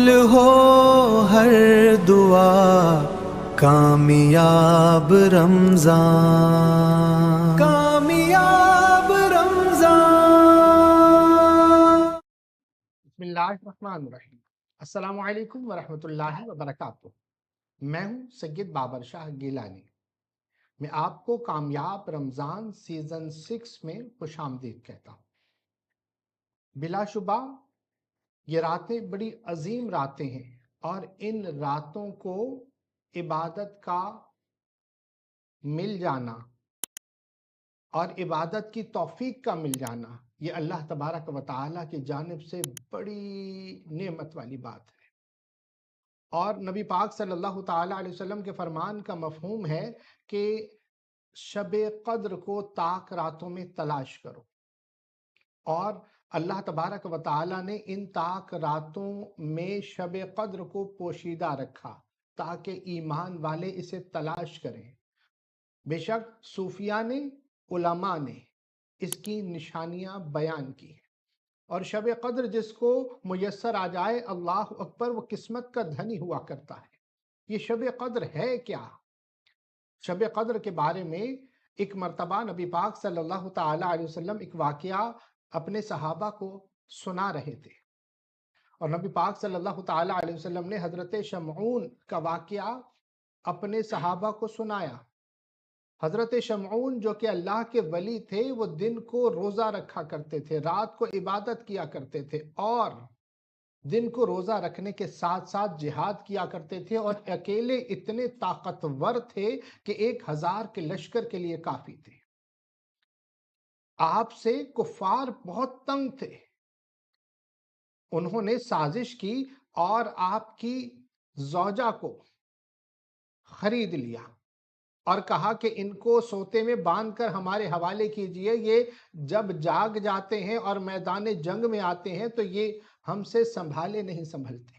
قبول ہو ہر دعا، کامیاب رمضان، کامیاب رمضان۔ بسم اللہ الرحمن الرحیم۔ السلام علیکم ورحمۃ اللہ وبرکاتہ۔ میں ہوں سید بابر شاہ گیلانی۔ میں آپ کو کامیاب رمضان سیزن 6 میں خوش آمدید کہتا ہوں۔ بلا شبہ یہ راتیں بڑی عظیم راتیں ہیں، اور ان راتوں کو عبادت کا مل جانا اور عبادت کی توفیق کا مل جانا، یہ اللہ تبارک و تعالیٰ کی جانب سے بڑی نعمت والی بات ہے۔ اور نبی پاک صلی اللہ تعالیٰ علیہ وسلم کے فرمان کا مفہوم ہے کہ شب قدر کو طاق راتوں میں تلاش کرو، اور اللہ تبارک و تعالیٰ نے ان طاق راتوں میں شب قدر کو پوشیدہ رکھا تاکہ ایمان والے اسے تلاش کریں۔ بے شک صوفیاء نے، علماء نے اس کی نشانیاں بیان کی ہیں، اور شب قدر جس کو میسر آ جائے، اللہ اکبر، وہ قسمت کا دھنی ہوا کرتا ہے۔ یہ شب قدر ہے کیا؟ شب قدر کے بارے میں ایک مرتبہ نبی پاک صلی اللہ تعالیٰ علیہ وسلم ایک واقعہ اپنے صحابہ کو سنا رہے تھے، اور نبی پاک صلی اللہ تعالیٰ علیہ وسلم نے حضرت شمعون کا واقعہ اپنے صحابہ کو سنایا۔ حضرت شمعون جو کہ اللہ کے ولی تھے، وہ دن کو روزہ رکھا کرتے تھے، رات کو عبادت کیا کرتے تھے، اور دن کو روزہ رکھنے کے ساتھ ساتھ جہاد کیا کرتے تھے، اور اکیلے اتنے طاقتور تھے کہ 1000 کے لشکر کے لیے کافی تھے۔ آپ سے کفار بہت تنگ تھے۔ انہوں نے سازش کی اور آپ کی زوجہ کو خرید لیا اور کہا کہ ان کو سوتے میں باندھ کر ہمارے حوالے کیجئے، یہ جب جاگ جاتے ہیں اور میدان جنگ میں آتے ہیں تو یہ ہم سے سنبھالے نہیں سنبھلتے۔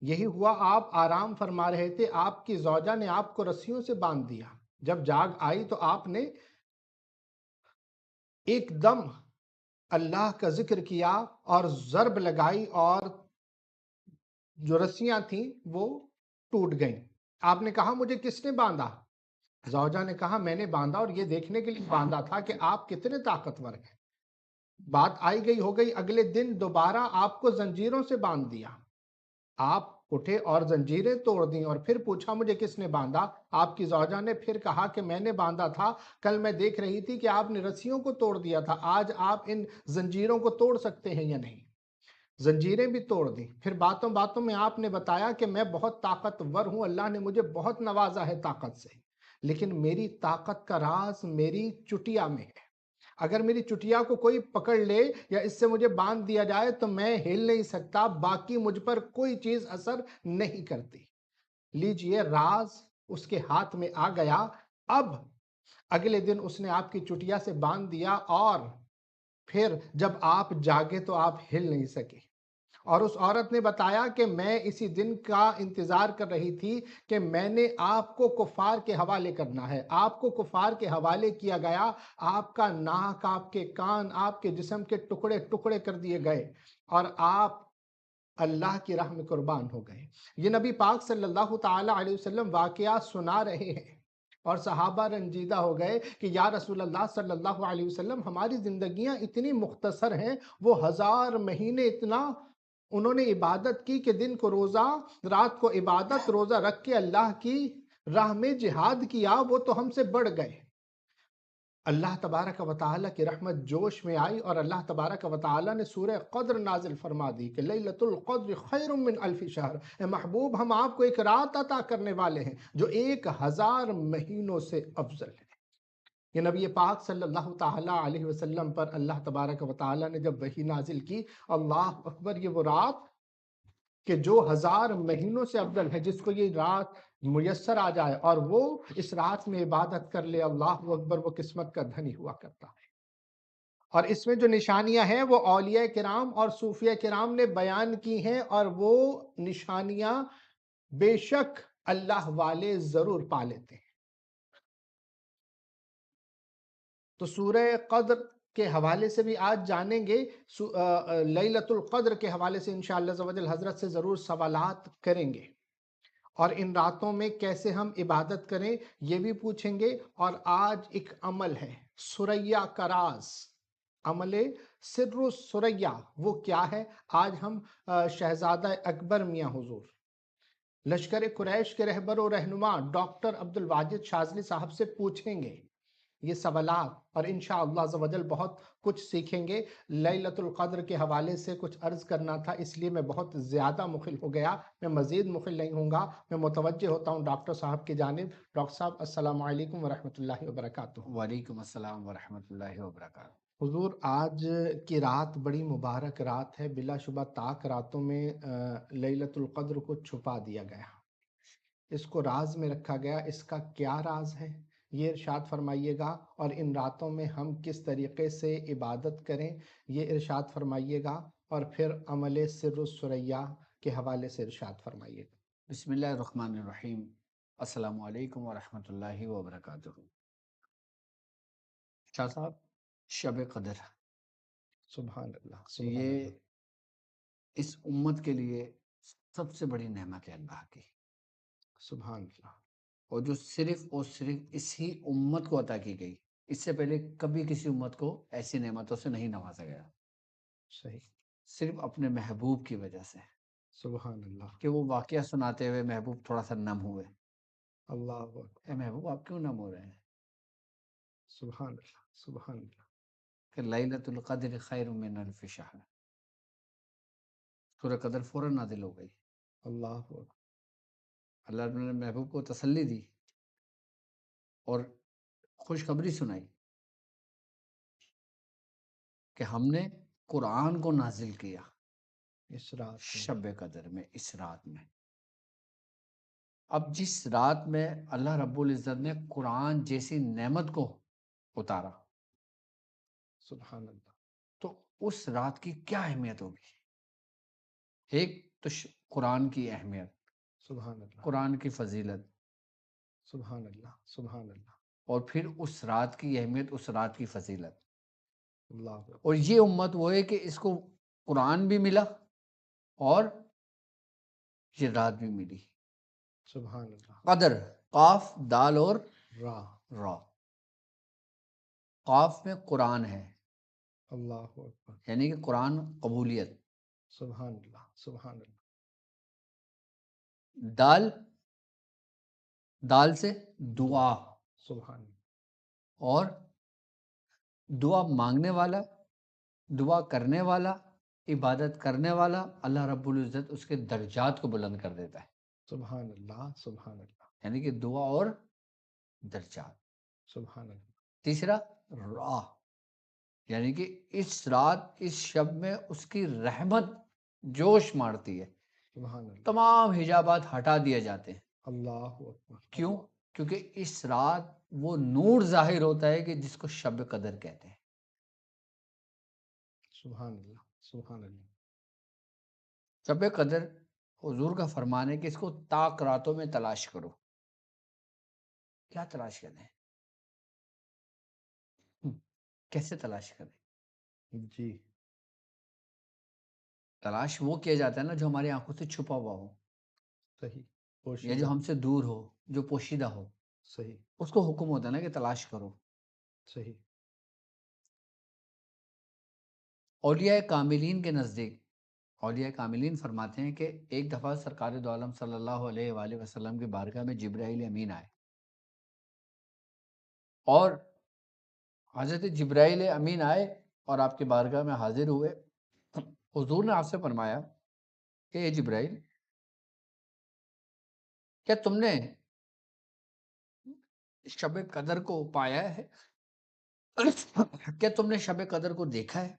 یہی ہوا، آپ آرام فرما رہے تھے، آپ کی زوجہ نے آپ کو رسیوں سے باندھ دیا۔ جب جاگ آئی تو آپ نے ایک دم اللہ کا ذکر کیا اور ضرب لگائی، اور جو رسیاں تھیں وہ ٹوٹ گئیں۔ آپ نے کہا مجھے کس نے باندھا؟ زوجہ نے کہا میں نے باندھا، اور یہ دیکھنے کے لیے باندھا تھا کہ آپ کتنے طاقتور ہیں۔ بات آئی گئی ہو گئی، اگلے دن دوبارہ آپ کو زنجیروں سے باندھ دیا۔ آپ اٹھے اور زنجیریں توڑ دیں، اور پھر پوچھا مجھے کس نے باندھا؟ آپ کی زوجہ نے پھر کہا کہ میں نے باندھا تھا، کل میں دیکھ رہی تھی کہ آپ نے رسیوں کو توڑ دیا تھا، آج آپ ان زنجیروں کو توڑ سکتے ہیں یا نہیں؟ زنجیریں بھی توڑ دیں۔ پھر باتوں باتوں میں آپ نے بتایا کہ میں بہت طاقتور ہوں، اللہ نے مجھے بہت نوازا ہے طاقت سے، لیکن میری طاقت کا راز میری چٹیا میں ہے۔ اگر میری چٹیا کو کوئی پکڑ لے یا اس سے مجھے باندھ دیا جائے تو میں ہل نہیں سکتا، باقی مجھ پر کوئی چیز اثر نہیں کرتی۔ لیجئے، راز اس کے ہاتھ میں آ گیا۔ اب اگلے دن اس نے آپ کی چٹیا سے باندھ دیا، اور پھر جب آپ جاگے تو آپ ہل نہیں سکے۔ اور اس عورت نے بتایا کہ میں اسی دن کا انتظار کر رہی تھی کہ میں نے آپ کو کفار کے حوالے کرنا ہے۔ آپ کو کفار کے حوالے کیا گیا، آپ کا ناک، آپ کے کان، آپ کے جسم کے ٹکڑے ٹکڑے کر دیے گئے، اور آپ اللہ کی راہ میں قربان ہو گئے۔ یہ نبی پاک صلی اللہ تعالیٰ علیہ وسلم واقعہ سنا رہے ہیں، اور صحابہ رنجیدہ ہو گئے کہ یا رسول اللہ صلی اللہ علیہ وسلم، ہماری زندگیاں اتنی مختصر ہیں، وہ 1000 مہینے اتنا انہوں نے عبادت کی کہ دن کو روزہ، رات کو عبادت، روزہ رکھ کے اللہ کی راہ میں جہاد کیا، وہ تو ہم سے بڑھ گئے۔ اللہ تبارک و تعالیٰ کی رحمت جوش میں آئی، اور اللہ تبارک و تعالیٰ نے سورہ قدر نازل فرما دی کہ لیلۃ القدر خیر من الف شہر۔ اے محبوب، ہم آپ کو ایک رات عطا کرنے والے ہیں جو 1000 مہینوں سے افضل ہے۔ یہ نبی پاک صلی اللہ تعالیٰ علیہ وسلم پر اللہ تبارک و تعالیٰ نے جب وحی نازل کی، اللہ اکبر، یہ وہ رات کہ جو 1000 مہینوں سے افضل ہے، جس کو یہ رات میسر آ جائے اور وہ اس رات میں عبادت کر لے، اللہ اکبر، وہ قسمت کا دھنی ہوا کرتا ہے۔ اور اس میں جو نشانیاں ہیں وہ اولیاء کرام اور صوفیاء کرام نے بیان کی ہیں، اور وہ نشانیاں بے شک اللہ والے ضرور پا لیتے ہیں۔ تو سورہ قدر کے حوالے سے بھی آج جانیں گے، لیلۃ القدر کے حوالے سے انشاءاللہ عز و جل حضرت سے ضرور سوالات کریں گے، اور ان راتوں میں کیسے ہم عبادت کریں یہ بھی پوچھیں گے۔ اور آج ایک عمل ہے سریہ کا راز، عمل سر سریہ، وہ کیا ہے؟ آج ہم شہزادہ اکبر میاں حضور، لشکر قریش کے رہبر و رہنما ڈاکٹر عبد الواجد شاذلی صاحب سے پوچھیں گے یہ سوالات، اور انشاءاللہ عز و جل بہت کچھ سیکھیں گے۔ لیلۃ القدر کے حوالے سے کچھ عرض کرنا تھا، اس لیے میں بہت زیادہ مخل ہو گیا، میں مزید مخل نہیں ہوں گا، میں متوجہ ہوتا ہوں ڈاکٹر صاحب کی جانب۔ ڈاکٹر صاحب السلام علیکم ورحمۃ اللہ وبرکاتہ۔ وعلیکم السلام ورحمۃ اللہ وبرکاتہ۔ حضور، آج کی رات بڑی مبارک رات ہے، بلا شبہ طاق راتوں میں لیلۃ القدر کو چھپا دیا گیا، اس کو راز میں رکھا گیا، اس کا کیا راز ہے یہ ارشاد فرمائیے گا، اور ان راتوں میں ہم کس طریقے سے عبادت کریں یہ ارشاد فرمائیے گا، اور پھر عمل سر السریہ کے حوالے سے ارشاد فرمائیے گا۔ بسم اللہ الرحمن الرحیم۔ السلام علیکم ورحمۃ اللہ وبرکاتہ۔ شاہ صاحب، شب قدر سبحان اللہ، تو سبحان یہ اللہ، اس امت کے لیے سب سے بڑی نعمت ہے اللہ کی، سبحان اللہ، اور جو صرف اور صرف اسی امت کو عطا کی گئی، اس سے پہلے کبھی کسی امت کو ایسی نعمتوں سے نہیں نوازا گیا، صحیح، صرف اپنے محبوب کی وجہ سے، سبحان اللہ، کہ وہ واقعہ سناتے ہوئے محبوب تھوڑا سا نم ہوئے۔ اللہ اکبر، اے محبوب، آپ کیوں نم ہو رہے ہیں؟ سبحان اللہ، سبحان اللہ، کہ لیلۃ القدر خیر من الف شہر، سورہ قدر فوراً نازل ہو گئی۔ اللہ اکبر، اللہ نے محبوب کو تسلی دی اور خوشخبری سنائی کہ ہم نے قرآن کو نازل کیا اس رات میں، شب قدر میں، اس رات میں۔ اب جس رات میں اللہ رب العزت نے قرآن جیسی نعمت کو اتارا، سبحان اللہ، تو اس رات کی کیا اہمیت ہوگی؟ ایک تو قرآن کی اہمیت، سبحان اللہ، قرآن کی فضیلت، سبحان اللہ، سبحان اللہ، اور پھر اس رات کی اہمیت، اس رات کی فضیلت۔ اللہ اکبر، اور یہ امت وہ ہے کہ اس کو قرآن بھی ملا اور یہ رات بھی ملی۔ سبحان اللہ، قدر، قاف، دال اور راہ، را۔ قاف میں قرآن ہے، اللہ اکبر، یعنی کہ قرآن قبولیت۔ سبحان اللہ، سبحان اللہ، دال، دال سے دعا، سبحان اللہ، اور دعا مانگنے والا، دعا کرنے والا، عبادت کرنے والا، اللہ رب العزت اس کے درجات کو بلند کر دیتا ہے، سبحان اللہ، سبحان اللہ، یعنی کہ دعا اور درجات۔ سبحان اللہ، تیسرا راہ، یعنی کہ اس رات، اس شب میں اس کی رحمت جوش مارتی ہے، سبحان اللہ، تمام حجابات ہٹا دیے جاتے ہیں۔ اللہ اکبر، کیوں؟ کیونکہ اس رات وہ نور ظاہر ہوتا ہے کہ جس کو شب قدر کہتے ہیں۔ سبحان اللہ، سبحان اللہ، شب قدر حضور کا فرمان ہے کہ اس کو طاق راتوں میں تلاش کرو۔ کیا تلاش کریں؟ کیسے تلاش کریں؟ جی، تلاش وہ کیا جاتا ہے نا جو ہماری آنکھوں سے چھپا ہوا ہو، صحیح، یا پوشیدہ، جو ہم سے دور ہو، جو پوشیدہ ہو، صحیح، اس کو حکم ہوتا ہے نا کہ تلاش کرو۔ صحیح، اولیاء کاملین کے نزدیک، اولیاء کاملین فرماتے ہیں کہ ایک دفعہ سرکار دو عالم صلی اللہ علیہ وآلہ وسلم کی بارگاہ میں جبرائیل امین آئے، اور حضرت جبرائیل امین آئے اور آپ کی بارگاہ میں حاضر ہوئے۔ حضور نے آپ سے فرمایا کہ اے جبرائیل، کیا تم نے شب قدر کو پایا ہے؟ کیا تم نے شب قدر کو دیکھا ہے؟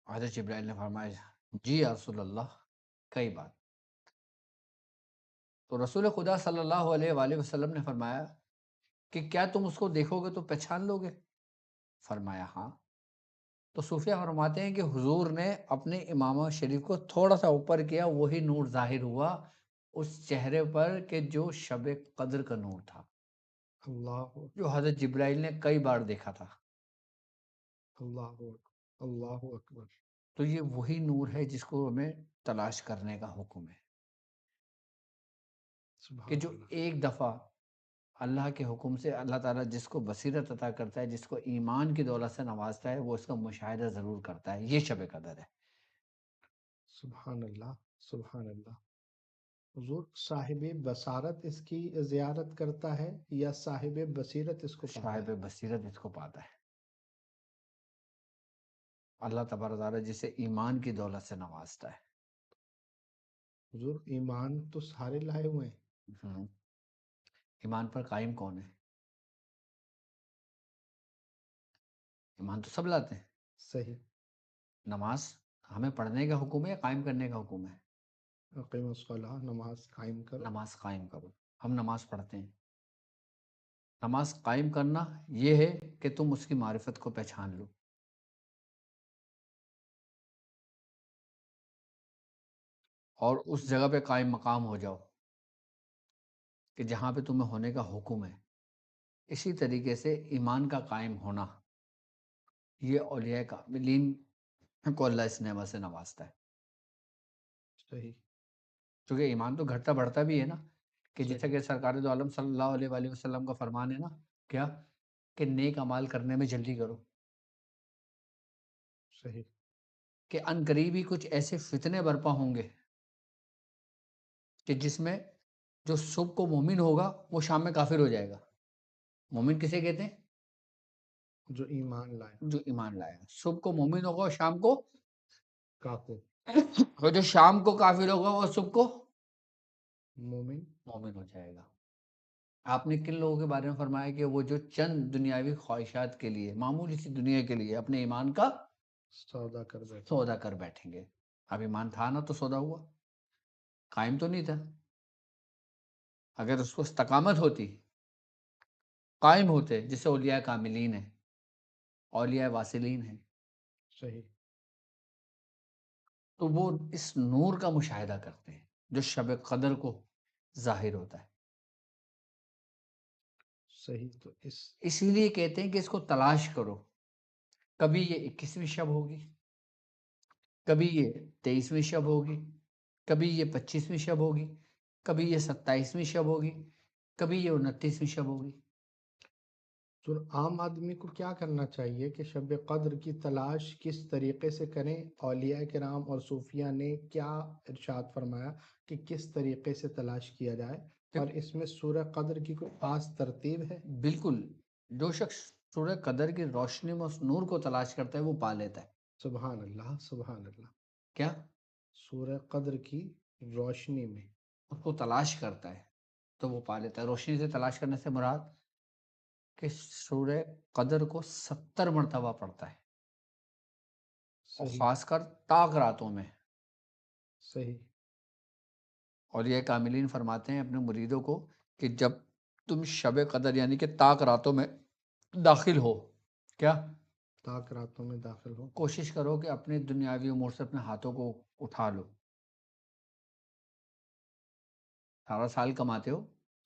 حضرت جبرائیل نے فرمایا جی یا رسول اللہ، کئی بار۔ تو رسول خدا صلی اللہ علیہ وآلہ وسلم نے فرمایا کہ کیا تم اس کو دیکھو گے تو پہچان لو گے؟ فرمایا ہاں۔ تو صوفیہ فرماتے ہیں کہ حضور نے اپنے امامہ شریف کو تھوڑا سا اوپر کیا، وہی نور ظاہر ہوا اس چہرے پر کہ جو شب قدر کا نور تھا، اللہ اکبر، جو حضرت جبرائیل نے کئی بار دیکھا تھا۔ اللہ اکبر، اللہ اکبر، تو یہ وہی نور ہے جس کو ہمیں تلاش کرنے کا حکم ہے، کہ سبحان جو اللہ، ایک دفعہ اللہ کے حکم سے اللہ تعالیٰ جس کو بصیرت عطا کرتا ہے، جس کو ایمان کی دولت سے نوازتا ہے، وہ اس کا مشاہدہ ضرور کرتا ہے. یہ شب قدر ہے. سبحان اللہ، سبحان اللہ. حضور صاحب بصارت اس کی زیارت کرتا ہے یا صاحب بصیرت اس کو پاتا صاحب ہے؟ بصیرت اس کو پاتا ہے. اللہ تبارک و تعالیٰ جسے ایمان کی دولت سے نوازتا ہے. حضور ایمان تو سارے لائے ہوئے ہیں. ہم، ایمان پر قائم کون ہے؟ ایمان تو سب لاتے ہیں. صحیح. نماز ہمیں پڑھنے کا حکم ہے یا قائم کرنے کا حکم ہے؟ اقیم الصلاۃ، نماز قائم کرو. نماز قائم کرو. ہم نماز پڑھتے ہیں. نماز قائم کرنا یہ ہے کہ تم اس کی معرفت کو پہچان لو. اور اس جگہ پہ قائم مقام ہو جاؤ کہ جہاں پہ تمہیں ہونے کا حکم ہے. اسی طریقے سے ایمان کا قائم ہونا، یہ اولیاء کاملین کو اللہ اس نعمت سے نوازتا ہے. صحیح. کیونکہ ایمان تو گھٹتا بڑھتا بھی ہے نا، کہ جیسا صحیح. کہ سرکار دو عالم صلی اللہ علیہ وآلہ وسلم کا فرمان ہے نا، کیا کہ نیک اعمال کرنے میں جلدی کرو، صحیح. کہ ان قریب ہی کچھ ایسے فتنے برپا ہوں گے کہ جس میں جو صبح کو مومن ہوگا وہ شام میں کافر ہو جائے گا. مومن کسے کہتے ہیں؟ جو ایمان لائے. جو ایمان لائے گا. صبح کو مومن ہوگا اور شام کو، کافر. اور جو شام کو کافر ہوگا وہ صبح کو مومن. مومن ہو جائے گا. آپ نے کن لوگوں کے بارے میں فرمایا کہ وہ جو چند دنیاوی خواہشات کے لیے، معمولی سی دنیا کے لیے اپنے ایمان کا سودا کر بیٹھے. سودا کر بیٹھیں گے. اب ایمان تھا نا تو سودا ہوا، قائم تو نہیں تھا. اگر اس کو استقامت ہوتی، قائم ہوتے، جسے اولیاء کاملین ہیں، اولیاء واصلین ہیں، صحیح. تو وہ اس نور کا مشاہدہ کرتے ہیں جو شب قدر کو ظاہر ہوتا ہے. صحیح. تو اس اسی لیے کہتے ہیں کہ اس کو تلاش کرو. کبھی یہ 21ویں شب ہوگی، کبھی یہ 23ویں شب ہوگی، کبھی یہ 25ویں شب ہوگی، کبھی یہ 27ویں شب ہوگی، کبھی یہ 29ویں شب ہوگی. تو عام آدمی کو کیا کرنا چاہیے کہ شب قدر کی تلاش کس طریقے سے کریں؟ اولیاء کرام اور صوفیہ نے کیا ارشاد فرمایا کہ کس طریقے سے تلاش کیا جائے؟ اور اس میں سورہ قدر کی کوئی خاص ترتیب ہے؟ بالکل. جو شخص سورہ قدر کی روشنی میں اس نور کو تلاش کرتا ہے وہ پا لیتا ہے. سبحان اللہ، سبحان اللہ. کیا؟ سورہ قدر کی روشنی میں اس کو تلاش کرتا ہے تو وہ پا لیتا ہے. روشنی سے تلاش کرنے سے مراد کہ سورہ قدر کو 70 مرتبہ پڑھتا ہے، اور صحیح. خاص کر طاق راتوں میں. صحیح. اولیاء کاملین فرماتے ہیں اپنے مریدوں کو کہ جب تم شب قدر یعنی کہ طاق راتوں میں داخل ہو، کیا طاق راتوں میں داخل ہو، کوشش کرو کہ اپنے دنیاوی امور سے اپنے ہاتھوں کو اٹھا لو. سارا سال کماتے ہو،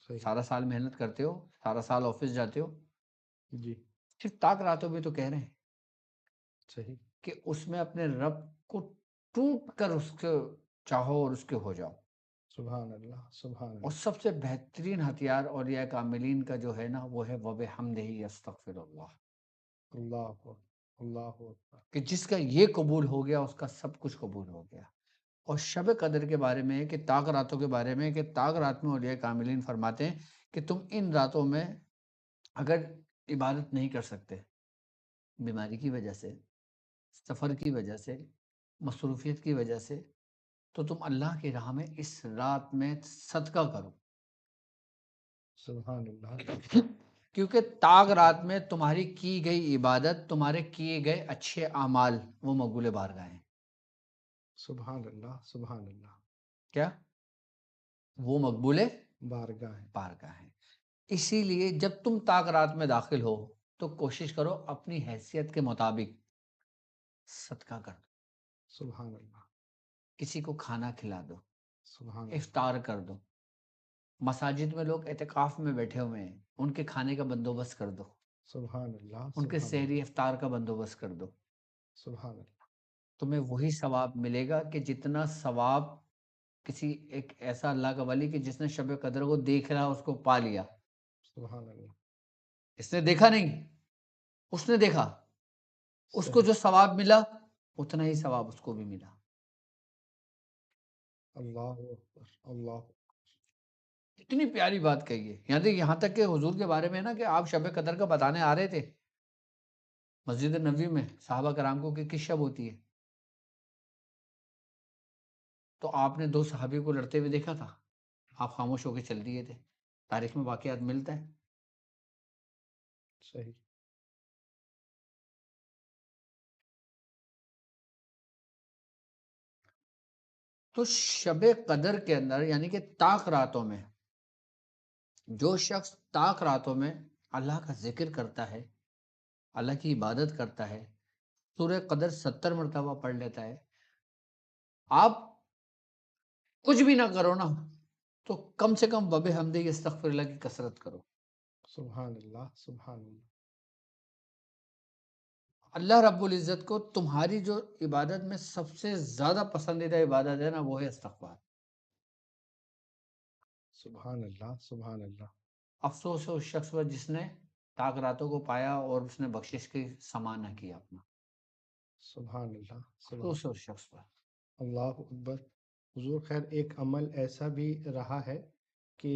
صحیح. سارا سال محنت کرتے ہو، سارا سال آفس جاتے ہو، جی. صرف طاق راتوں میں تو کہہ رہے ہیں صحیح. کہ اس میں اپنے رب کو ٹوٹ کر اس کے چاہو اور اس کے ہو جاؤ. سبحان اللہ، سبحان اور اللہ. سب سے بہترین ہتھیار اولیاء کاملین کا جو ہے نا وہ ہے وَبِحَمْدِهِ استغفر اللہ، اللہ اکبر، اللہ اکبر. کہ جس کا یہ قبول ہو گیا اس کا سب کچھ قبول ہو گیا. اور شب قدر کے بارے میں کہ طاق راتوں کے بارے میں کہ طاق رات میں اولیاء کاملین فرماتے ہیں کہ تم ان راتوں میں اگر عبادت نہیں کر سکتے، بیماری کی وجہ سے، سفر کی وجہ سے، مصروفیت کی وجہ سے، تو تم اللہ کی راہ میں اس رات میں صدقہ کرو. سبحان اللہ. کیونکہ طاق رات میں تمہاری کی گئی عبادت، تمہارے کیے گئے اچھے اعمال وہ مقبول بارگاہ ہیں. سبحان اللہ، سبحان اللہ. کیا؟ وہ مقبول بارگاہ ہے. بارگاہ ہیں. اسی لیے جب تم طاق رات میں داخل ہو تو کوشش کرو اپنی حیثیت کے مطابق صدقہ کر دو. سبحان اللہ، کسی کو کھانا کھلا دو، سبحان اللہ. افطار کر دو. مساجد میں لوگ اعتکاف میں بیٹھے ہوئے ہیں، ان کے کھانے کا بندوبست کر دو. سبحان اللہ ان کے سبحان سحری افطار کا بندوبست کر دو، سبحان اللہ تمہیں وہی ثواب ملے گا کہ جتنا ثواب کسی ایک ایسا اللہ کا ولی کہ جس نے شب قدر کو دیکھ رہا اس کو پا لیا. سبحان اللہ اس نے دیکھا نہیں، اس نے دیکھا، اس کو صحیح جو ثواب ملا اتنا ہی ثواب اس کو بھی ملا. اللہ اکبر اللہ اتنی پیاری بات کہی ہے. یہاں تک کہ حضور کے بارے میں نا کہ آپ شب قدر کا بتانے آ رہے تھے مسجد نبوی میں صحابہ کرام کو کہ کس شب ہوتی ہے، تو آپ نے 2 صحابی کو لڑتے ہوئے دیکھا تھا، آپ خاموش ہو کے چل دیے تھے. تاریخ میں واقعات ملتا ہے. صحیح تو شب قدر کے اندر یعنی کہ طاق راتوں میں جو شخص طاق راتوں میں اللہ کا ذکر کرتا ہے، اللہ کی عبادت کرتا ہے، سورہ قدر 70 مرتبہ پڑھ لیتا ہے. آپ کچھ بھی نہ کرو نا تو کم سے کم وبحمدہ استغفر اللہ کی کثرت کرو. سبحان اللہ سبحان اللہ اللہ رب العزت کو تمہاری جو عبادت میں سب سے زیادہ پسندیدہ عبادت ہے نا وہ ہے استغفار. سبحان اللہ سبحان اللہ افسوس ہے اس شخص پر جس نے طاق راتوں کو پایا اور اس نے بخشش کی سما نہ کیا اپنا. سبحان اللہ سبحان افسوس ہے اس شخص پر. اللہ اکبر حضور خیر ایک عمل ایسا بھی رہا ہے کہ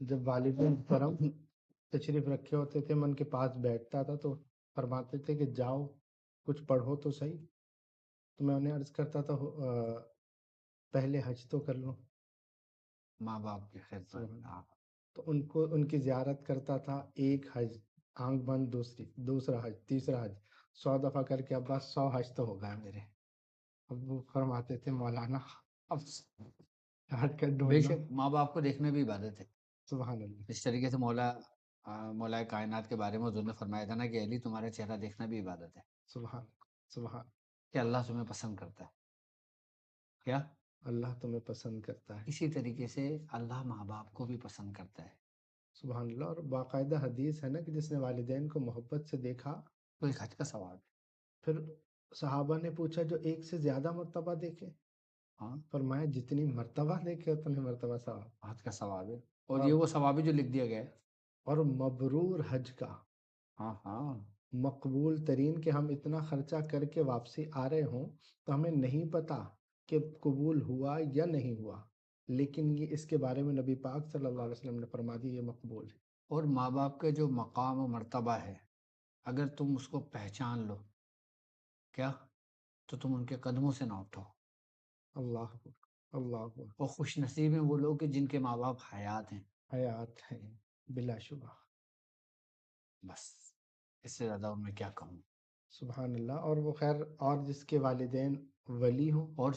جب والدین کرم تشریف رکھے ہوتے تھے میں ان کے پاس بیٹھتا تھا تو فرماتے تھے کہ جاؤ کچھ پڑھو تو صحیح، تو میں انہیں عرض کرتا تھا پہلے حج تو کر لو. ماں باپ کی خدمت. سبحان ہاں. تو ان کی زیارت کرتا تھا، ایک حج آنکھ بند، دوسرا حج، تیسرا حج، 100 دفعہ کر کے ابا 100 حج تو ہو گئے میرے. اب وہ فرماتے تھے مولانا اب ہٹ کر ڈھونڈ بے لو. شک ماں باپ کو دیکھنا بھی عبادت ہے. سبحان اللہ اس طریقے سے مولا کائنات کے بارے میں حضور نے فرمایا تھا نا کہ علی تمہارا چہرہ دیکھنا بھی عبادت ہے. سبحان سبحان کہ اللہ تمہیں پسند کرتا ہے. کیا اللہ تمہیں پسند کرتا ہے. اسی طریقے سے اللہ ماں باپ کو بھی پسند کرتا ہے. سبحان اللہ. اور باقاعدہ حدیث ہے نا کہ جس نے والدین کو محبت سے دیکھا تو ایک حج کا ثواب ہے. پھر صحابہ نے پوچھا جو ایک سے زیادہ مرتبہ دیکھے، ہاں فرمایا جتنی مرتبہ دیکھے اتنے مرتبہ ثواب. حج کا ثواب ہے. اور اور یہ وہ ثواب ہے جو لکھ دیا گیا ہے. اور مبرور حج کا ہاں ہاں مقبول ترین کہ ہم اتنا خرچہ کر کے واپسی آ رہے ہوں تو ہمیں نہیں پتا کہ قبول ہوا یا نہیں ہوا، لیکن یہ اس کے بارے میں نبی پاک صلی اللہ علیہ وسلم نے فرما دی یہ مقبول ہے. اور ماں باپ کا جو مقام و مرتبہ ہے اگر تم اس کو پہچان لو کیا تو تم ان کے قدموں سے نہ اٹھو. اللہ اکبر اللہ اکبر. اور خوش نصیب ہیں وہ لوگ کہ جن کے ماں باپ حیات ہیں. حیات ہیں بلا شبہ. بس اس سے زیادہ ان میں کیا کہوں. سبحان اللہ. اور وہ خیر اور جس کے والدین ولی ہوں. اور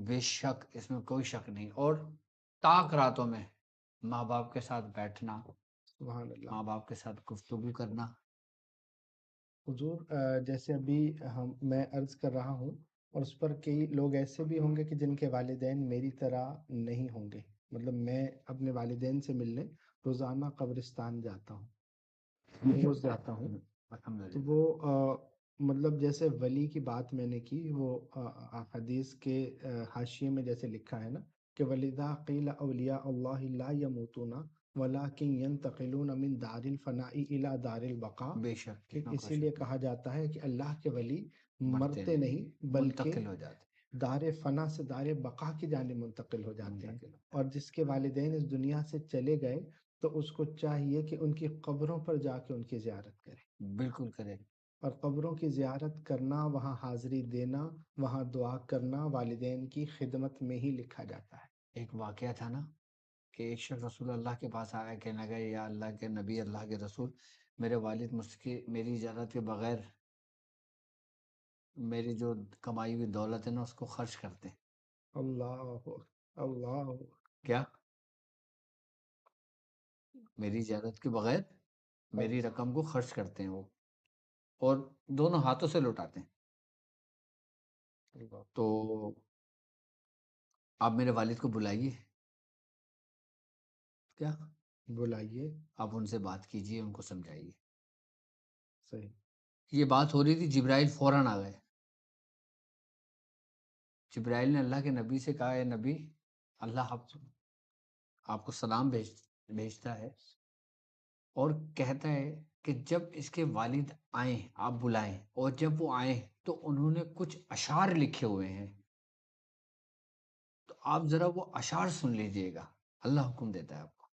بے شک اس میں کوئی شک نہیں. اور طاق راتوں میں ماں باپ کے ساتھ بیٹھنا، سبحان اللہ. ماں باپ کے ساتھ گفتگو کرنا. حضور جیسے ابھی میں عرض کر رہا ہوں اور اس پر کئی لوگ ایسے بھی ہوں گے کہ جن کے والدین میری طرح نہیں ہوں گے. مطلب میں اپنے والدین سے ملنے روزانہ قبرستان جاتا ہوں، روز جاتا ہوں. تو الحمدللہ. وہ مطلب جیسے ولی کی بات میں نے کی، وہ حدیث کے حاشیے میں جیسے لکھا ہے نا کہ وَلِذَا قِيلَ أَوْلِيَاءُ اللَّهِ لَا يَمُوتُونَ وَلَكِنْ يَنْتَقِلُونَ مِنْ دَارِ الْفَنَاءِ إِلَى دَارِ الْبَقَاءِ. بے شک کہ اس میں کوئی اسی لیے شک کہا جاتا ہے کہ اللہ کے ولی مرتے مرتے نہیں بلکہ منتقل ہو جاتے دار فنا سے دار بقا کی جانب منتقل ہو جاتے ہیں. منتقل. اور جس کے والدین اس دنیا سے چلے گئے تو اس کو چاہیے کہ ان کی قبروں پر جا کے ان کی زیارت کرے. بالکل کرے. اور قبروں کی زیارت کرنا، وہاں حاضری دینا، وہاں دعا کرنا والدین کی خدمت میں ہی لکھا جاتا ہے. ایک واقعہ تھا نا کہ ایک شخص رسول اللہ کے پاس آیا، کہنے لگا یا اللہ کے نبی، اللہ کے رسول، میرے والد مجھ کی میری اجازت کے بغیر میری جو کمائی ہوئی دولت ہے نا اس کو خرچ کرتے ہیں. اللہ اللہ. کیا میری اجازت کے بغیر میری رقم کو خرچ کرتے ہیں وہ، اور دونوں ہاتھوں سے لوٹاتے ہیں. اللہ. تو آپ میرے والد کو بلائیے، کیا بلائیے. آپ ان سے بات کیجئے، ان کو سمجھائیے. صحیح یہ بات ہو رہی تھی، جبرائیل فوراً آ گئے. جبرائیل نے اللہ کے نبی سے کہا، اے نبی، اللہ آپ کو سلام بھیجتا ہے اور کہتا ہے کہ جب اس کے والد آئیں آپ بلائیں، اور جب وہ آئیں تو انہوں نے کچھ اشعار لکھے ہوئے ہیں، تو آپ ذرا وہ اشعار سن لیجئے گا. اللہ حکم دیتا ہے آپ کو.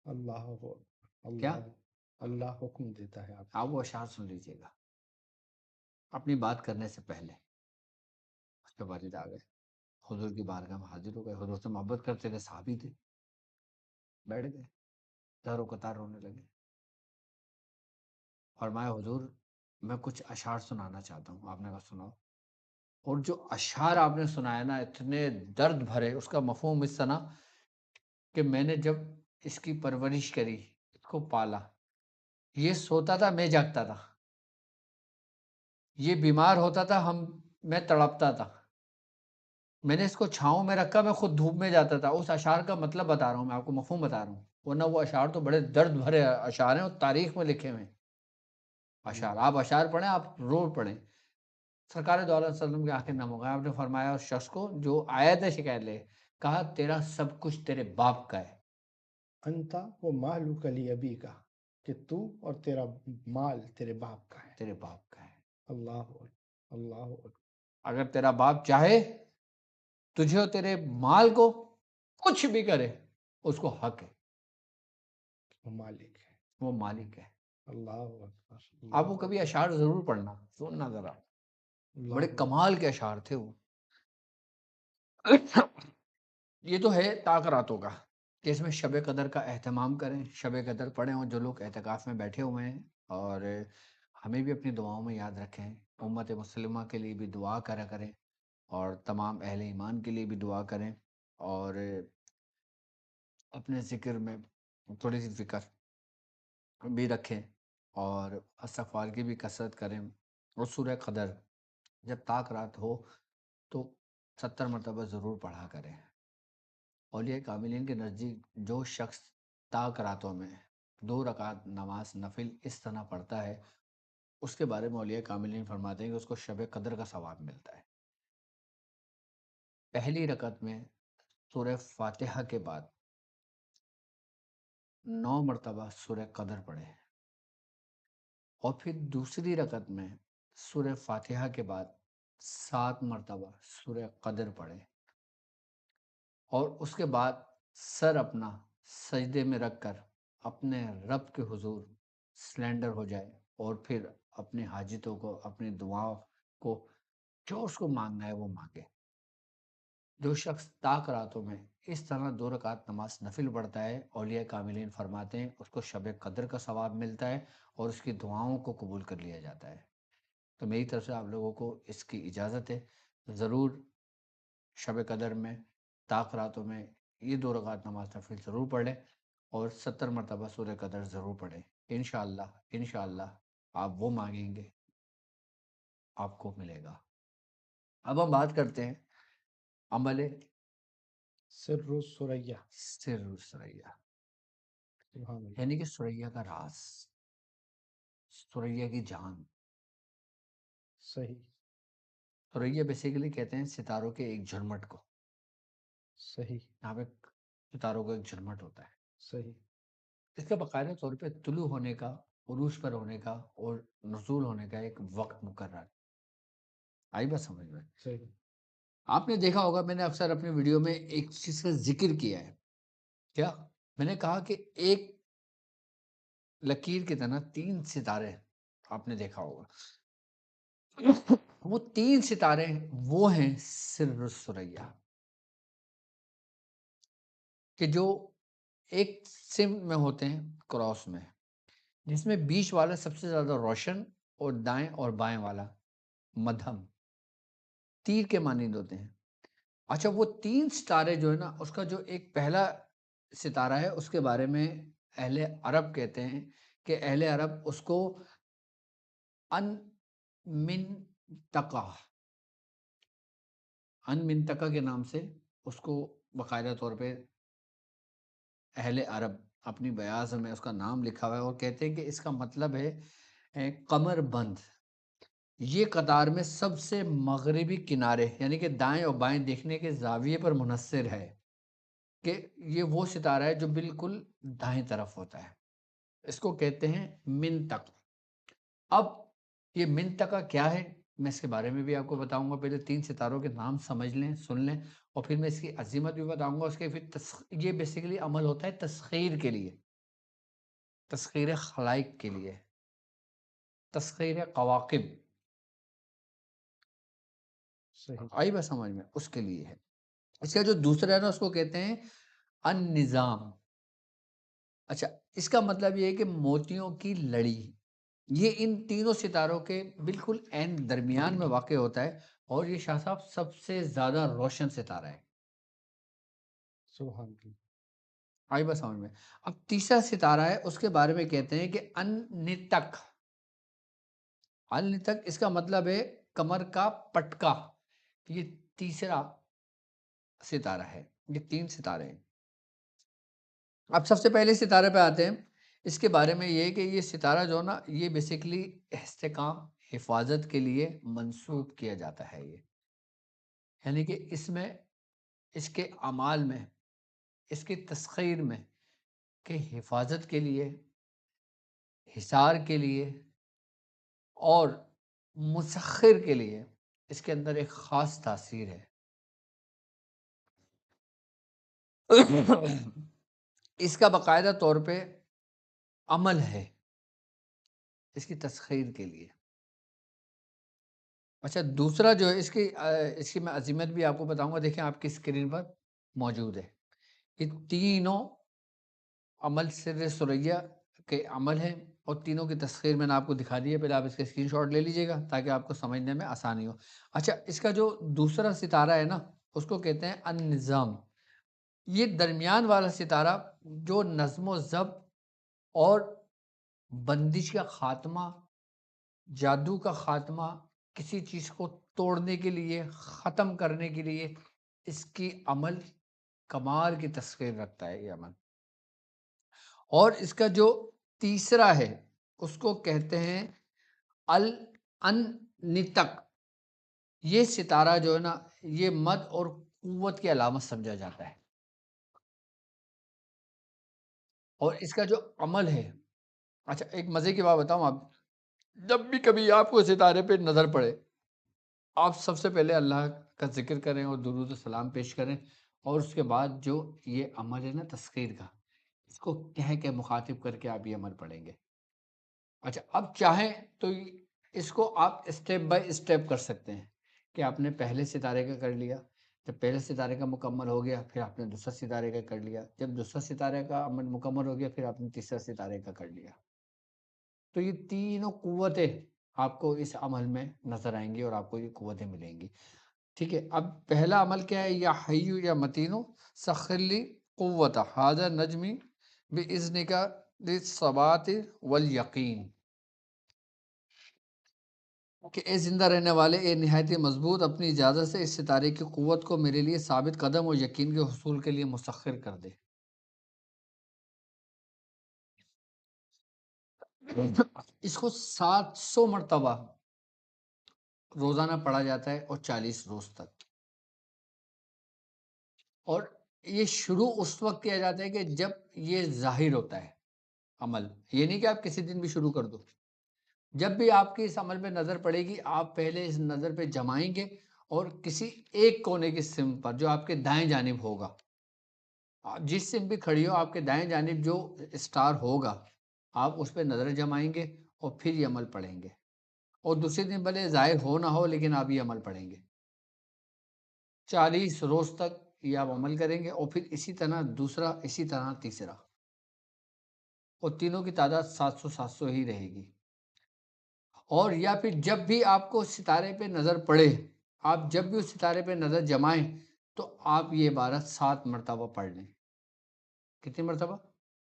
اللہ کیا؟ اللہ حکم دیتا ہے آپ وہ اشعار سن لیجئے گا اپنی بات کرنے سے پہلے. اس کے والد آ گئے، حضور کی بارگاہ میں حاضر ہو گئے. حضور سے محبت کرتے تھے، صحابی تھے. بیٹھ گئے، دار و قطار رونے لگے. فرمایا، حضور میں کچھ اشعار سنانا چاہتا ہوں. آپ نے کہا سناؤ. اور جو اشعار آپ نے سنایا نا، اتنے درد بھرے. اس کا مفہوم اس طرح کہ میں نے جب اس کی پرورش کری، اس کو پالا، یہ سوتا تھا میں جاگتا تھا، یہ بیمار ہوتا تھا میں تڑپتا تھا. میں نے اس کو چھاؤں میں رکھا، میں خود دھوپ میں جاتا تھا. اس اشعار کا مطلب بتا رہا ہوں، میں آپ کو مفہوم بتا رہا ہوں، ورنہ وہ اشعار تو بڑے درد بھرے اشعار ہیں اور تاریخ میں لکھے ہوئے ہیں اشعار. آپ اشعار پڑھیں، آپ رو پڑھیں. سرکار دو علیہ وسلم کے آنکھیں نم ہو گئے. آپ نے فرمایا اس شخص کو جو آیا تھا شکایت لے، کہا تیرا سب کچھ تیرے باپ کا ہے. انتا وہ مالک لی ابی کا، کہ تو اور تیرا مال تیرے باپ کا ہے. تیرے باپ کا ہے. اللہ اکبر، اللہ اکبر. اگر تیرا باپ چاہے تجھے اور تیرے مال کو کچھ بھی کرے، اس کو حق ہے، وہ مالک ہے. وہ مالک ہے. اللہ اکبر. آپ کو کبھی اشعار ضرور پڑھنا، سننا ذرا، بڑے کمال کے اشعار تھے وہ. یہ تو ہے طاق راتوں کا کہ اس میں شب قدر کا اہتمام کریں، شب قدر پڑھیں. اور جو لوگ اعتکاف میں بیٹھے ہوئے ہیں، اور ہمیں بھی اپنی دعاؤں میں یاد رکھیں، امت مسلمہ کے لیے بھی دعا کرا کریں، اور تمام اہل ایمان کے لیے بھی دعا کریں، اور اپنے ذکر میں تھوڑی سی فکر بھی رکھیں، اور استغفار کی بھی کثرت کریں. اور سورہ قدر جب طاق رات ہو تو 70 مرتبہ ضرور پڑھا کریں. اولیاء کاملین کے نزدیک جو شخص طاق راتوں میں 2 رکعت نماز نفل اس طرح پڑھتا ہے، اس کے بارے میں اولیاء کاملین فرماتے ہیں کہ اس کو شب قدر کا ثواب ملتا ہے. پہلی رکعت میں سورہ فاتحہ کے بعد 9 مرتبہ سورہ قدر پڑھے، اور پھر دوسری رکعت میں سورہ فاتحہ کے بعد 7 مرتبہ سورہ قدر پڑھے، اور اس کے بعد سر اپنا سجدے میں رکھ کر اپنے رب کے حضور سلنڈر ہو جائے، اور پھر اپنی حاجتوں کو، اپنی دعاؤں کو، جو اس کو مانگنا ہے وہ مانگے. جو شخص طاق راتوں میں اس طرح 2 رکعت نماز نفل پڑھتا ہے، اولیاء کاملین فرماتے ہیں اس کو شب قدر کا ثواب ملتا ہے، اور اس کی دعاؤں کو قبول کر لیا جاتا ہے. تو میری طرف سے آپ لوگوں کو اس کی اجازت ہے، ضرور شب قدر میں طاق راتوں میں یہ 2 رکعت نماز نفل ضرور پڑھیں، اور 70 مرتبہ سورہ قدر ضرور پڑھیں. انشاءاللہ آپ وہ مانگیں گے آپ کو ملے گا. اب ہم بات کرتے ہیں عمل سر سریہ. سر سریہ، سبحان اللہ. یعنی کہ سریہ کا راز، سریہ کی جان. صحیح سریہ بیسیکلی کہتے ہیں ستاروں کے ایک جھرمٹ کو. صحیح یہاں پہ ستاروں کا ایک جھرمٹ ہوتا ہے. صحیح. اس کا باقاعدہ طور پہ طلوع ہونے کا، عروج پر ہونے کا، اور نزول ہونے کا ایک وقت مقرر. آئی بات سمجھ میں؟ صحیح. آپ نے دیکھا ہوگا، میں نے اکثر اپنی ویڈیو میں ایک چیز کا ذکر کیا ہے. کیا میں نے کہا کہ ایک لکیر کی طرح 3 ستارے آپ نے دیکھا ہوگا. وہ 3 ستارے وہ ہیں سر سریہ، کہ جو ایک سمت میں ہوتے ہیں، کراس میں، جس میں بیچ والا سب سے زیادہ روشن، اور دائیں اور بائیں والا مدھم، تیر کے مانند ہوتے ہیں. اچھا، وہ 3 ستارے جو ہے نا، اس کا جو ایک پہلا ستارہ ہے، اس کے بارے میں اہل عرب کہتے ہیں کہ اہل عرب اس کو ان منتقہ کے نام سے اس کو باقاعدہ طور پہ اہل عرب اپنی بیاض میں اس کا نام لکھا ہوا ہے، اور کہتے ہیں کہ اس کا مطلب ہے قمر بند یہ قطار میں سب سے مغربی کنارے یعنی کہ دائیں اور بائیں دیکھنے کے زاویے پر منحصر ہے، کہ یہ وہ ستارہ ہے جو بالکل دائیں طرف ہوتا ہے، اس کو کہتے ہیں منطق۔ اب یہ منطقہ کیا ہے میں اس کے بارے میں بھی آپ کو بتاؤں گا، پہلے 3 ستاروں کے نام سمجھ لیں، سن لیں، اور پھر میں اس کی عظمت بھی بتاؤں گا، اس کے پھر یہ بیسیکلی عمل ہوتا ہے تسخیر کے لیے، تسخیر خلائق کے لیے، تسخیر قواقب، صحیح، آئی بات سمجھ میں، اس کے لیے ہے۔ اس کا جو دوسرا ہے نا اس کو کہتے ہیں النظام۔ اچھا، اس کا مطلب یہ ہے کہ موتیوں کی لڑی، یہ ان تینوں ستاروں کے بالکل عین درمیان میں واقع ہوتا ہے، اور یہ شاہ صاحب سب سے زیادہ روشن ستارہ ہے، سبحان اللہ، آئی بات سمجھ میں۔ اب تیسرا ستارہ ہے اس کے بارے میں کہتے ہیں کہ النتق۔ النتق اس کا مطلب ہے کمر کا پٹکا، یہ تیسرا ستارہ ہے، یہ 3 ستارے ہیں۔ اب سب سے پہلے ستارے پہ آتے ہیں، اس کے بارے میں یہ ہے کہ یہ ستارہ جو نا یہ بیسیکلی استحکام حفاظت کے لیے منسوب کیا جاتا ہے، یہ یعنی کہ اس میں اس کے اعمال میں اس کی تسخیر میں کہ حفاظت کے لیے، حصار کے لیے اور مسخر کے لیے اس کے اندر ایک خاص تاثیر ہے۔ اس کا باقاعدہ طور پہ عمل ہے اس کی تسخیر کے لیے۔ اچھا، دوسرا جو ہے اس کی میں عظمت بھی آپ کو بتاؤں گا، دیکھیں آپ کی اسکرین پر موجود ہے، یہ تینوں عمل سر ثریا کے عمل ہیں، اور تینوں کی تسخیر میں نے آپ کو دکھا دی ہے، پہلے آپ اس کے اسکرین شاٹ لے لیجئے گا تاکہ آپ کو سمجھنے میں آسانی ہو۔ اچھا، اس کا جو دوسرا ستارہ ہے نا اس کو کہتے ہیں النظام، یہ درمیان والا ستارہ جو نظم و ضبط اور بندش کا خاتمہ، جادو کا خاتمہ، کسی چیز کو توڑنے کے لیے، ختم کرنے کے لیے اس کی عمل کمال کی تسخیر رکھتا ہے یہ عمل۔ اور اس کا جو تیسرا ہے اس کو کہتے ہیں النتق، یہ ستارہ جو ہے نا یہ مد اور قوت کی علامت سمجھا جاتا ہے، اور اس کا جو عمل ہے، اچھا ایک مزے کی بات بتاؤں، آپ جب بھی کبھی آپ کو ستارے پہ نظر پڑے، آپ سب سے پہلے اللہ کا ذکر کریں اور درود و سلام پیش کریں، اور اس کے بعد جو یہ عمل ہے نا تسخیر کا، اس کو کہہ کے مخاطب کر کے آپ یہ عمل پڑھیں گے۔ اچھا، اب چاہیں تو اس کو آپ اسٹیپ بائی اسٹیپ کر سکتے ہیں، کہ آپ نے پہلے ستارے کا کر لیا، جب پہلے ستارے کا مکمل ہو گیا پھر آپ نے دوسرا ستارے کا کر لیا، جب دوسرا ستارے کا عمل مکمل ہو گیا پھر آپ نے تیسرا ستارے کا کر لیا۔ تو یہ تینوں قوتیں آپ کو اس عمل میں نظر آئیں گی اور آپ کو یہ قوتیں ملیں گی، ٹھیک ہے۔ اب پہلا عمل کیا ہے، یا حیو یا متینو سخر لی قوت حاضر نجمی باذنک للثبات والیقین، کہ اے زندہ رہنے والے، اے نہایت ہی مضبوط، اپنی اجازت سے اس ستارے کی قوت کو میرے لیے ثابت قدم اور یقین کے حصول کے لیے مسخر کر دے۔ اس کو 700 مرتبہ روزانہ پڑھا جاتا ہے، اور 40 روز تک، اور یہ شروع اس وقت کیا جاتا ہے کہ جب یہ ظاہر ہوتا ہے عمل، یہ نہیں کہ آپ کسی دن بھی شروع کر دو، جب بھی آپ کی اس عمل پہ نظر پڑے گی آپ پہلے اس نظر پہ جمائیں گے، اور کسی ایک کونے کی سمت پر جو آپ کے دائیں جانب ہوگا، جس سمت بھی کھڑی ہو آپ کے دائیں جانب جو اسٹار ہوگا آپ اس پہ نظر جمائیں گے، اور پھر یہ عمل پڑھیں گے، اور دوسرے دن بھلے ظاہر ہو نہ ہو لیکن آپ یہ عمل پڑھیں گے 40 روز تک، یہ آپ عمل کریں گے، اور پھر اسی طرح دوسرا، اسی طرح تیسرا، اور تینوں کی تعداد 700 ہی رہے گی۔ اور یا پھر جب بھی آپ کو ستارے پہ نظر پڑے، آپ جب بھی اس ستارے پہ نظر جمائیں تو آپ یہ عبارت 7 مرتبہ پڑھ لیں۔ کتنی مرتبہ؟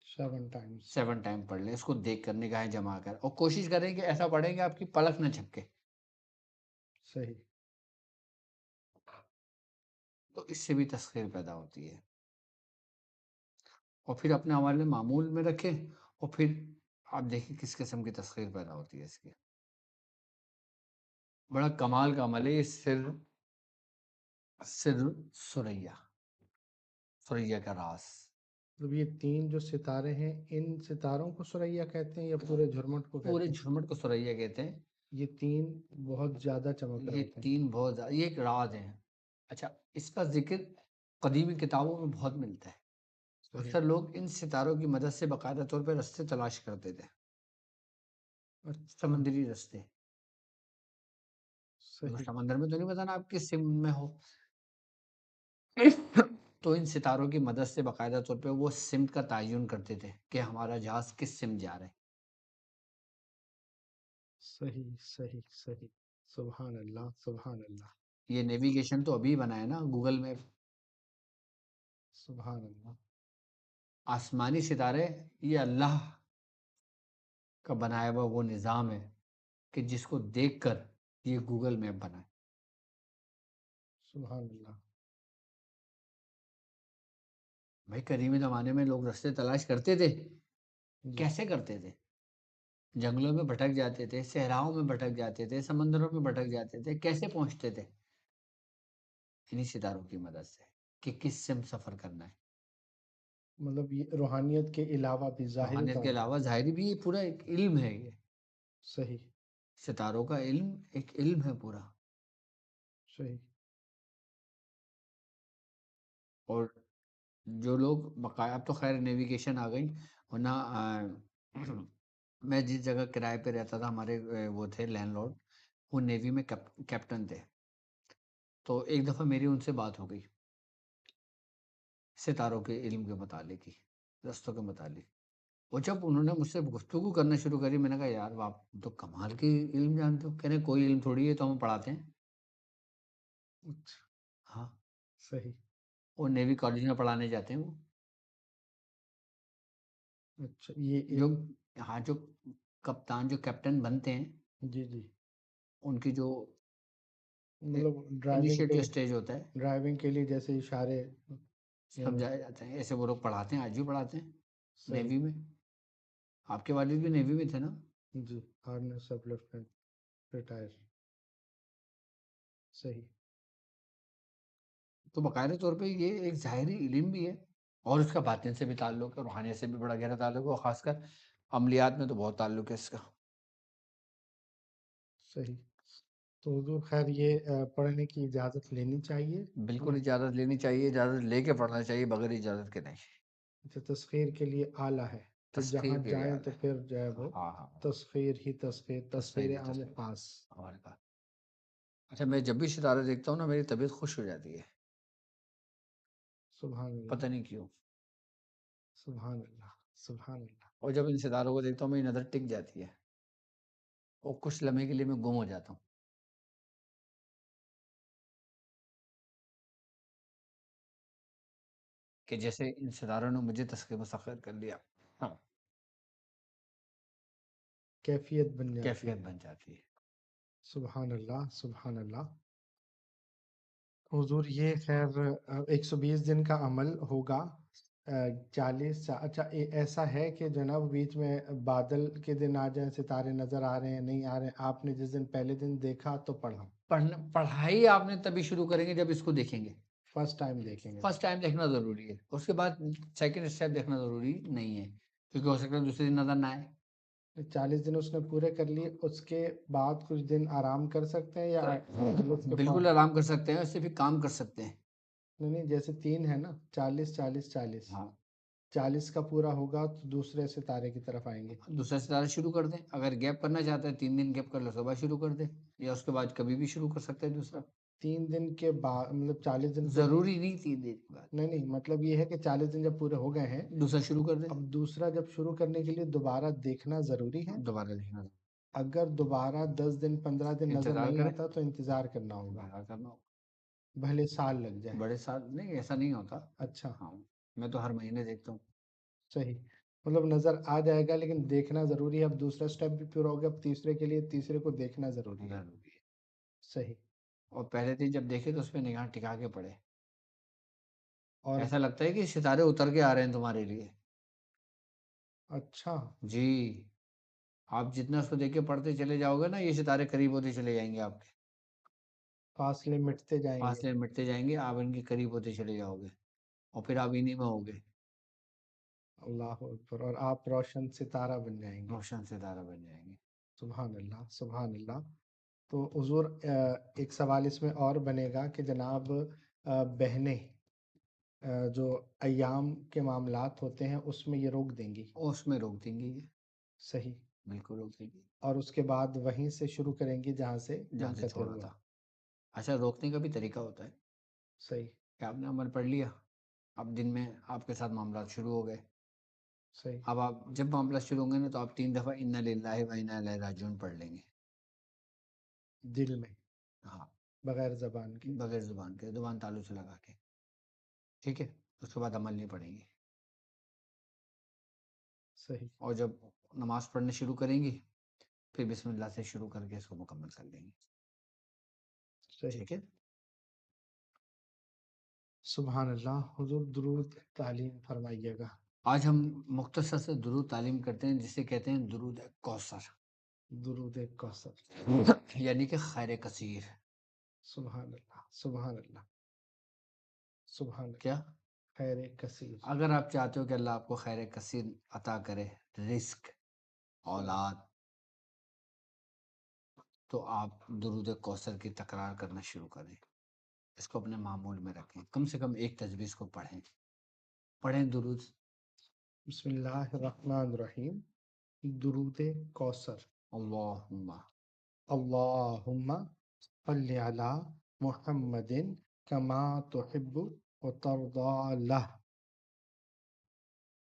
7 times، 7 ٹائم پڑھ لیں، اس کو دیکھ کر نگاہیں جما کر، اور کوشش کریں کہ ایسا پڑھیں کہ آپ کی پلک نہ جھپکے، صحیح، تو اس سے بھی تسخیر پیدا ہوتی ہے۔ اور پھر اپنے حوالے معمول میں رکھیں، اور پھر آپ دیکھیں کس قسم کی تسخیر پیدا ہوتی ہے اس کی. بڑا کمال کا عمل ہے یہ سر سریا، سریا کا راز. مطلب یہ 3 جو ستارے ہیں ان ستاروں کو سریا کہتے ہیں یا پورے جھرمٹ کو پورے کہتے ہیں؟ جھرمٹ کو سریا کہتے ہیں. یہ 3 بہت زیادہ چمک رہے یہ ہوتے ہیں. 3 بہت زیادہ، یہ ایک راز ہے. اچھا، اس کا ذکر قدیمی کتابوں میں بہت ملتا ہے. صحیح اکثر لوگ ان ستاروں کی مدد سے باقاعدہ طور پہ رستے تلاش کرتے تھے، اچھا سمندری رستے. صحیح سمندر میں تو نہیں پتا نا آپ کس سمت میں ہو، تو ان ستاروں کی مدد سے باقاعدہ طور پہ وہ سمت کا تعین کرتے تھے کہ ہمارا جہاز کس سمت جا رہا ہے. صحیح صحیح صحیح. سبحان اللہ سبحان اللہ یہ نیویگیشن تو ابھی بنا ہے نا گوگل میپ. سبحان اللہ. آسمانی ستارے یہ اللہ کا بنایا ہوا وہ نظام ہے کہ جس کو دیکھ کر یہ گوگل میپ بنا ہے. سبحان اللہ. بھائی قدیمی زمانے میں لوگ رستے تلاش کرتے تھے. جی کیسے کرتے تھے؟ جنگلوں میں بھٹک جاتے تھے، صحراؤں میں بھٹک جاتے تھے، سمندروں میں بھٹک جاتے تھے. کیسے پہنچتے تھے؟ انہی ستاروں کی مدد سے کہ کس سمت سفر کرنا ہے. مطلب یہ روحانیت کے علاوہ بھی ظاہری روحانیت طور کے پر. علاوہ ظاہری بھی یہ پورا ایک علم ہے. یہ صحیح ستاروں کا علم ایک علم ہے پورا. صحیح. اور جو لوگ بقایا، اب تو خیر نیویگیشن آ گئی، ورنہ میں جس جگہ کرائے پہ رہتا تھا ہمارے وہ تھے لینڈ لارڈ، وہ نیوی میں کیپٹن تھے. تو ایک دفعہ میری ان سے بات ہو گئی ستاروں کے علم کے متعلق ہی، رستوں کے متعلق. وہ جب انہوں نے مجھ سے گفتگو کرنا شروع کری، میں نے کہا یار آپ تو کمال کی علم جانتے ہو. کہہ رہے کوئی علم تھوڑی ہے، تو ہم پڑھاتے ہیں. اچھا ہاں، صحیح. وہ نیوی کالج میں پڑھانے جاتے ہیں. وہ اچھا یہ جو علم. ہاں جو کپتان، جو کیپٹن بنتے ہیں، جی جی. ان کی جو مطلب انیشیٹو اسٹیج ہوتا ہے ڈرائیونگ کے لیے جیسے اشارے. سمجھائے جاتے ہیں، ایسے وہ لوگ پڑھاتے ہیں، آج بھی پڑھاتے ہیں صحیح. نیوی میں. آپ کے والد بھی نیوی میں تھے نا؟ جی آرمی سب لیفٹیننٹ ریٹائر. صحیح. تو باقاعدہ طور پہ یہ ایک ظاہری علم بھی ہے، اور اس کا باطن سے بھی تعلق ہے، روحانیت سے بھی بڑا گہرا تعلق ہے، اور خاص کر عملیات میں تو بہت تعلق ہے اس کا. صحیح. تو حضور خیر یہ پڑھنے کی اجازت لینی چاہیے. بالکل اجازت لینی چاہیے، اجازت لے کے پڑھنا چاہیے، بغیر اجازت کے نہیں. اچھا تسخیر کے لیے آلہ ہے کہ جہاں تسخیر کے جائیں لیے تو پھر جو ہے وہ ہاں ہاں تسخیر ہی تسخیر، تسخیر عام و خاص. ہمارے پاس. اچھا، میں جب بھی ستارے دیکھتا ہوں نا میری طبیعت خوش ہو جاتی ہے، سبحان اللہ پتہ نہیں کیوں. سبحان اللہ سبحان اللہ. اور جب ان ستاروں کو دیکھتا ہوں میری نظر ٹک جاتی ہے، اور کچھ لمحے کے لیے میں گم ہو جاتا ہوں. کہ جیسے ان ستاروں نے مجھے تسخیر مسخر کر لیا. ہاں، کیفیت بن جاتی کیفیت ہے. بن جاتی ہے. سبحان اللہ سبحان اللہ. حضور یہ خیر 120 دن کا عمل ہوگا. 40 اچھا ایسا ہے کہ جناب بیچ میں بادل کے دن آ جائیں، ستارے نظر آ رہے ہیں نہیں آ رہے ہیں، آپ نے جس دن پہلے دن دیکھا تو پڑھا؟ پڑھائی آپ نے تبھی شروع کریں گے جب اس کو دیکھیں گے. فرسٹ ٹائم دیکھیں گے. فرسٹ ٹائم دیکھنا ضروری ہے، اس کے بعد سیکنڈ اسٹیپ دیکھنا ضروری نہیں ہے، کیونکہ ہو سکتا ہے دوسرے دن نظر نہ آئے. 40 دن اس نے پورے کر لیے، اس کے بعد کچھ دن آرام کر سکتے ہیں یا اس کے بالکل آرام کر سکتے ہیں، اس سے بھی کام کر سکتے ہیں. نہیں جیسے 3 ہے نا، 40 40 40. ہاں، 40 کا پورا ہوگا تو دوسرے ستارے کی طرف آئیں گے. دوسرا ستارہ شروع کر دیں. اگر گیپ کرنا چاہتے ہیں 3 دن گیپ کر لو، صبح شروع کر دیں، یا اس کے بعد کبھی بھی شروع کر سکتے ہیں دوسرا. 3 دن کے بعد مطلب 40 دن ضروری نہیں 3 دن کے بعد، نہیں مطلب یہ ہے کہ 40 دن جب پورے ہو گئے ہیں دوسرا شروع کر دیں. اب دوسرا جب شروع کرنے کے لیے دوبارہ دیکھنا ضروری ہے. دوبارہ دیکھنا، اگر دوبارہ 10 دن 15 دن نظر انتظار نہیں کریں، آتا تو انتظار کرنا ہوگا، انتظار کرنا ہوگا. بھلے سال لگ جائے. بڑے سال نہیں، ایسا نہیں ہوتا. اچھا ہاں، میں تو ہر مہینے دیکھتا ہوں. صحیح. مطلب نظر آ جائے گا لیکن دیکھنا ضروری ہے. اب دوسرا سٹیپ بھی پورا ہو گیا، اب تیسرے کے لیے تیسرے کو دیکھنا ضروری ہے. ضروری ہے. صحیح. اور پہلے دن جب دیکھے تو اس پہ نگاہ ٹکا کے پڑے. اور ایسا لگتا ہے کہ ستارے اتر کے آ رہے ہیں تمہارے لیے. اچھا جی، آپ جتنا اس کو دیکھ کے پڑھتے چلے جاؤ گے نا، یہ ستارے قریب ہوتے چلے جائیں گے، آپ کے فاصلے مٹتے جائیں گے. فاصلے مٹتے جائیں گے، آپ ان کے قریب ہوتے چلے جاؤ گے، اور پھر آپ انہی میں ہوگے، اللہ اکبر. اور آپ روشن ستارہ بن جائیں گے. روشن ستارہ بن جائیں گے. سبحان اللہ سبحان اللہ. تو حضور ایک سوال اس میں اور بنے گا کہ جناب بہنیں جو ایام کے معاملات ہوتے ہیں اس میں یہ روک دیں گی. اس میں روک دیں گے، یہ صحیح. بالکل روک دیں گے، اور اس کے بعد وہیں سے شروع کریں گی جہاں سے جہاں سے منقطع چھوڑا ہوا. تھا. اچھا، روکنے کا بھی طریقہ ہوتا ہے صحیح کہ آپ نے عمل پڑھ لیا، اب دن میں آپ کے ساتھ معاملات شروع ہو گئے. صحیح. اب آپ جب معاملات شروع ہوں گے نا تو آپ 3 دفعہ انا للہ و انا الیہ راجعون پڑھ لیں گے. دل میں ہاں، بغیر زبان کے. بغیر زبان کے، زبان تالو سے لگا کے، ٹھیک ہے. اس کے بعد عمل نہیں پڑھیں گے. صحیح. اور جب نماز پڑھنے شروع کریں گی پھر بسم اللہ سے شروع کر کے اس کو مکمل کر لیں گے. صحیح. ٹھیک ہے. سبحان اللہ. حضور درود تعلیم فرمائیے گا. آج ہم مختصر سے درود تعلیم کرتے ہیں جسے کہتے ہیں درود کوثر، درود کوثر. یعنی کہ خیر کثیر. سبحان اللہ سبحان اللہ سبحان اللہ. کیا؟ خیر کثیر. اگر آپ چاہتے ہو کہ اللہ آپ کو خیر کثیر عطا کرے، رزق، اولاد، تو آپ درود کوثر کی تکرار کرنا شروع کریں. اس کو اپنے معمول میں رکھیں، کم سے کم ایک تجویز کو پڑھیں درود. بسم اللہ الرحمن الرحیم. درود کوثر. اللہم اللہم صلی علی محمد کما تحب وترضی لہ.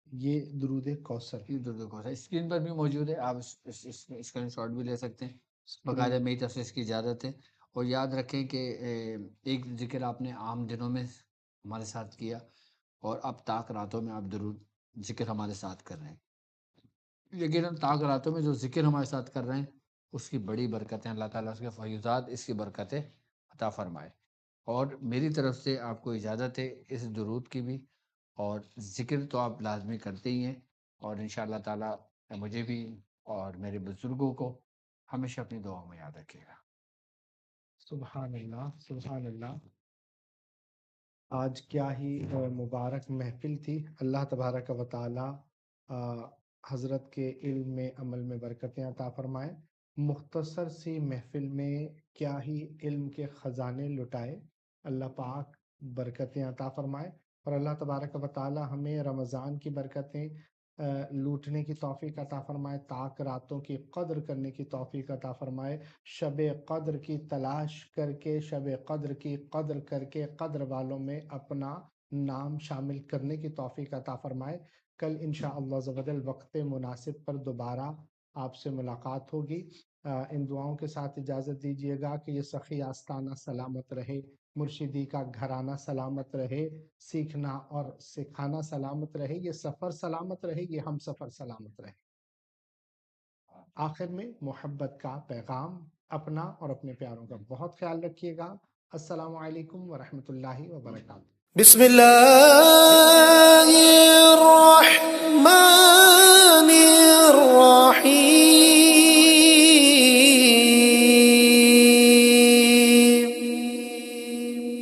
یہ درود کوثر. یہ درود کوثر اسکرین پر بھی موجود ہے، آپ اسکرین شاٹ بھی لے سکتے ہیں. باقاعدہ میری طرف سے اس کی اجازت ہے. اور یاد رکھیں کہ ایک ذکر آپ نے عام دنوں میں ہمارے ساتھ کیا، اور اب طاق راتوں میں آپ درود ذکر ہمارے ساتھ کر رہے ہیں. لیکن طاق راتوں میں جو ذکر ہمارے ساتھ کر رہے ہیں اس کی بڑی برکتیں، اللہ تعالیٰ اس کے فیوزات، اس کی برکتیں عطا فرمائے. اور میری طرف سے آپ کو اجازت ہے اس درود کی بھی، اور ذکر تو آپ لازمی کرتے ہی ہیں. اور انشاءاللہ تعالیٰ مجھے بھی اور میرے بزرگوں کو ہمیشہ اپنی دعاؤں میں یاد رکھے گا. سبحان اللہ سبحان اللہ. آج کیا ہی مبارک محفل تھی. اللہ تبارک و تعالی حضرت کے علم میں، عمل میں برکتیں عطا فرمائے. مختصر سی محفل میں کیا ہی علم کے خزانے لٹائے. اللہ پاک برکتیں عطا فرمائے. اور اللہ تبارک و تعالی ہمیں رمضان کی برکتیں لوٹنے کی توفیق عطا فرمائے، طاق راتوں کی قدر کرنے کی توفیق عطا فرمائے، شب قدر کی تلاش کر کے، شب قدر کی قدر کر کے قدر والوں میں اپنا نام شامل کرنے کی توفیق عطا فرمائے. کل انشاءاللہ عزوجل وقت مناسب پر دوبارہ آپ سے ملاقات ہوگی. ان دعاؤں کے ساتھ اجازت دیجیے گا کہ یہ سخی آستانہ سلامت رہے، مرشدی کا گھرانہ سلامت رہے، سیکھنا اور سکھانا سلامت رہے، یہ سفر سلامت رہے، یہ ہم سفر سلامت رہے. آخر میں محبت کا پیغام. اپنا اور اپنے پیاروں کا بہت خیال رکھیے گا. السلام علیکم ورحمۃ اللہ وبرکاتہ. بسم اللہ الرحمن الرحیم.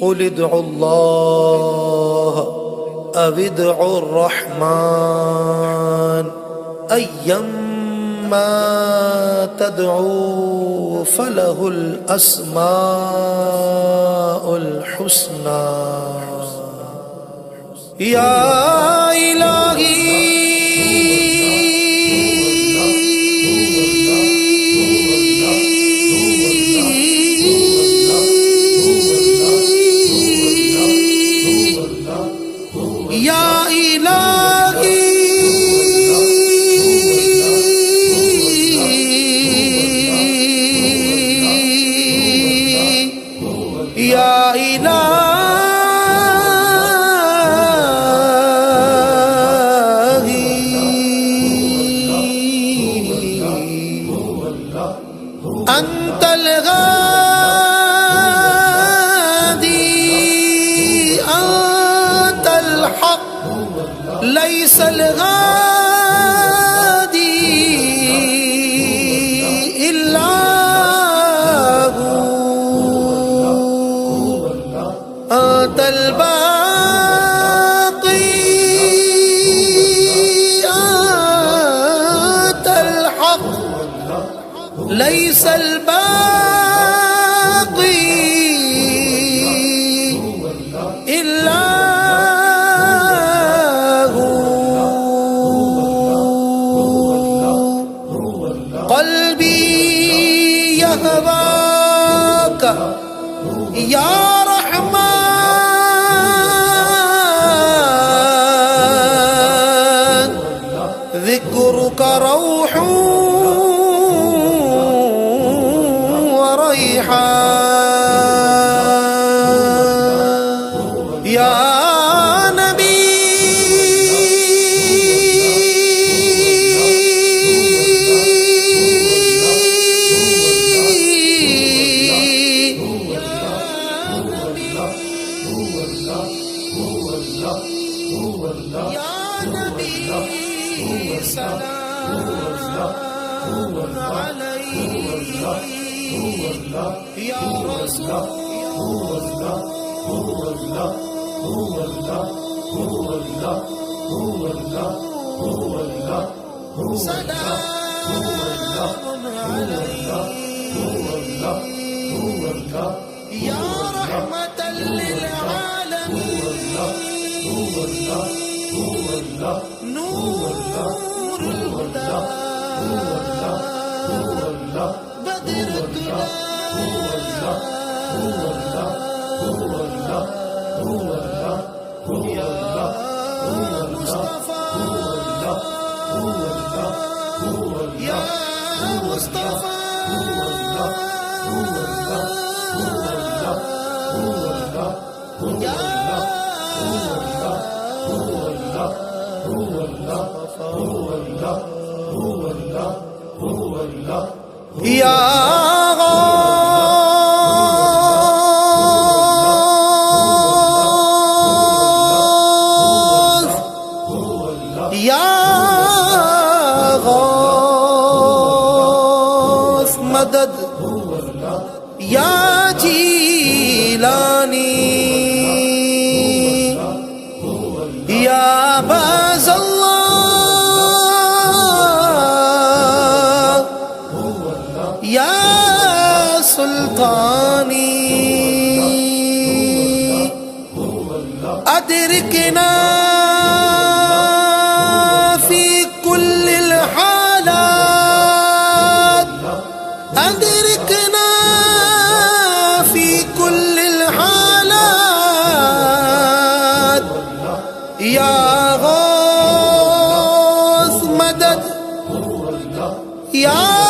قل ادعوا اللہ او ادعوا الرحمن ایما تدعوا فله الاسماء الحسنى. یا انت الغادي انت الحق ليس الغادي ليس الباقي إلا هو قلبي يهواك يا رحمن ذكرك روح وريحان يا يا رحمة للعالمين نور الهدى بدر الدجى يا مصطفى يا مصطفى يا غوث يا غوث مدد يا جيلاني يا باز الله يا سلطاني أدركنا في كل الحالات أدركنا في كل الحالات يا غوث مدد يا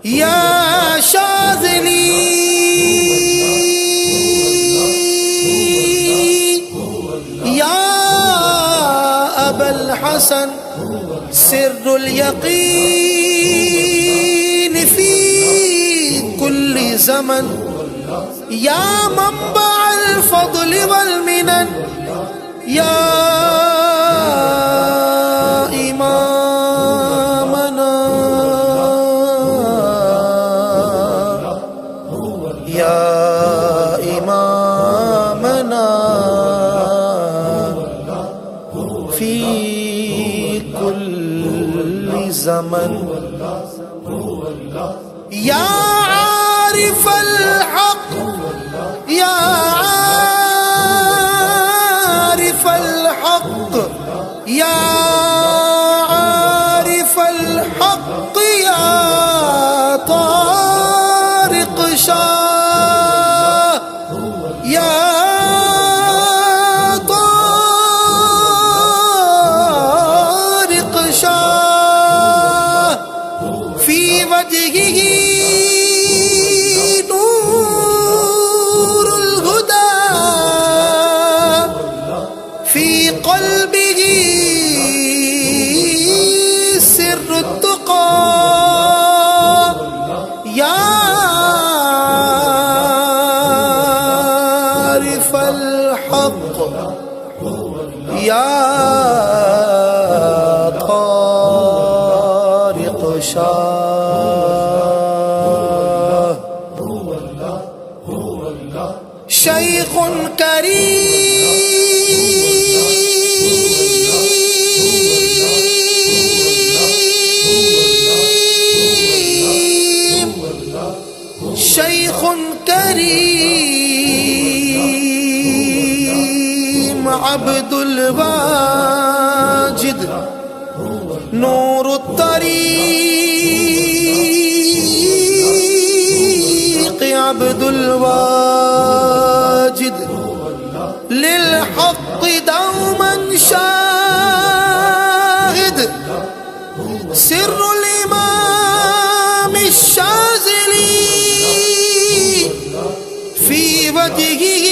یا شاذلی یا ابا الحسن سر الیقین فی کل زمن یا منبع الفضل والمنن یا امامنا یا امامنا فی کل زمن یا عارف الحق یا عارف الحق یا عارف الحق یا طارق شاہ یا طارق شاہ فی وجہہ نور الہدی فی قلبہ سر التقی یا عارف الحق یا طارق شاہ شیخ کریم شیخ کریم عبد الواجد نور الطریق عبد الواجد للحق دوما شاهد سر الإمام الشاذلي في وجهه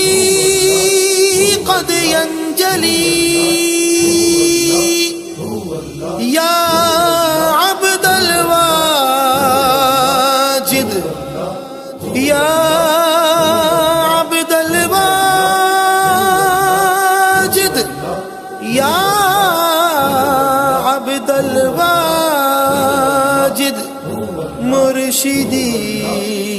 قد ينجلي يا عبد الواجد يا عبد الواجد مرشدی